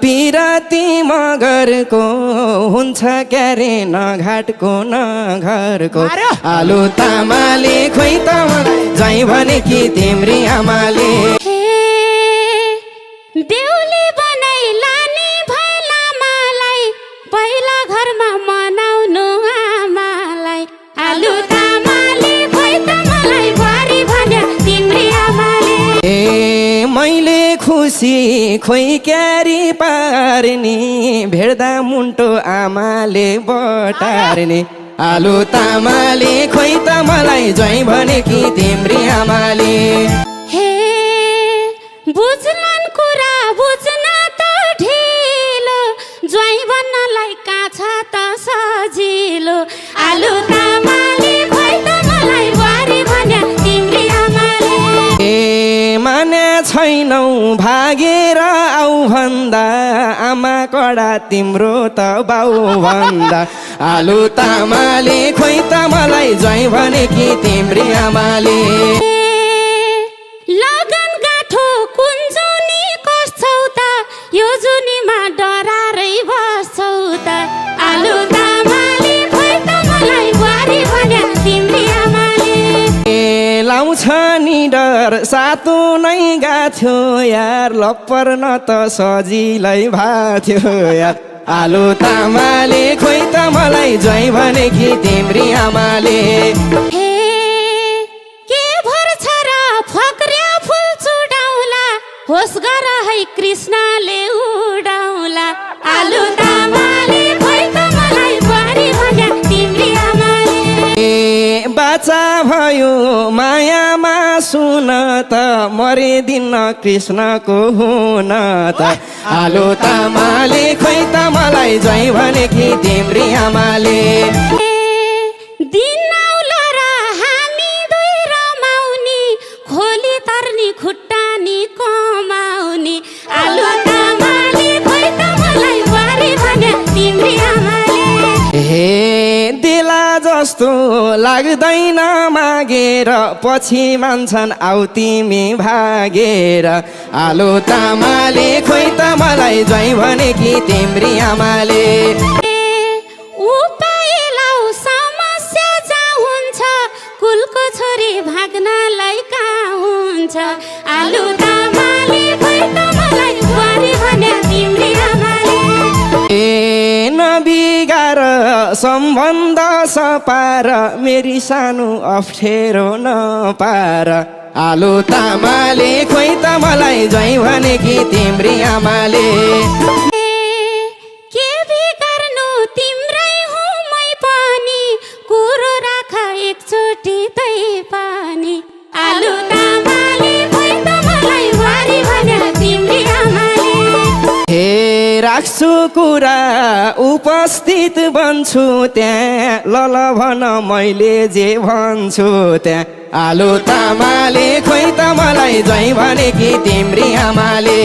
पिराती मगरको हुन्छ क्यारे नघाटको नघरको आलु तामाले खोइ त मलाई जै भने कि तिम्री आमाले बेहुली बनाई लाने भैला मलाई पहिला घरमा मनाउनु आमालाई आलु तामाले खोइ त मलाई बुहारी भन्या तिम्री आमाले ए मैले खुसी खोइ क्यारी पार्ने भेट्दा मुन्टो आमाले बटार्ने आलु तामाले खोइ त मलाई जै भने कि तिम्री आमाले हे बुझ्लान् कुरा बुझ्न त ढिलो ज्वाइँ बन्नलाई काछा त सजिलो आलु तामाले खोइ त मलाई बुहारी भन्या तिम्री आमाले ए माने छैनौ भागेर आउ भन्दा आमा कडा तिम्रो त बाउ भन्दा आलु तामाले खोइ त मलाई जै भने कि तिम्री आमाले लगन गाठो कुन्जुनी कस्छौ त यो जुनीमा डरारै बस्छौ त आलु तामाले खोइ त मलाई बुहारी भन्या तिम्री आमाले ए लाउँछ नि डर सातो नै गाथ्यो यार लप्पर न त सजिलै भाथ्यो यार आलु तामाले खोइ त मलाई जै भने कि तिम्री आमाले हे के भर्छ र फक्र्या फुल चुडाउला होस गर है कृष्णले उडाउला आलु तामाले खोइ त मलाई बुहारी भन्या तिम्री आमाले ए बाचा भयो मायामा सुन त मरे दिन कृष्णको हुन त आलु तामाले खोइ त मलाई जै भने कि तिम्री आमाले दिन आउला र हामी दुई रमाउने खोली तर्नी खुट्टानी कमाउने आलु तामाले खोइ त मलाई बुहारी भन्या तिम्री आमाले हे देला जस्तो लाग्दैन मागेर पछि मान्छन् आउ तिमी भागेर आलु तामाले खोइ त मलाई जै भने कि तिम्री आमाले उपाय लाउ समस्या जहाँ हुन्छ कुलको छोरी भाग्नलाई कहाँ हुन्छ आलु तामाले खोइ त मलाई बुहारी भन्या तिम्री आमाले ए नबिगार सम्बन्ध सपार मेरी सानो अप्ठ्यारो नपार आलु तामाले खोइ त मलाई जै भने कि तिम्री आमाले के बिगार्नु तिम्रै हुँ मै पनि कुरो राख एकचोटि तै पनि आलु तामाले खोइ त मलाई बुहारी भन्या तिम्री आमाले हे राख्छु कुरा उपस्थित बन्छु त्यहाँ लल भन मैले जे भन्छु त्यहाँ आलु तामाले खोइ त मलाई जै भने कि तिम्री आमाले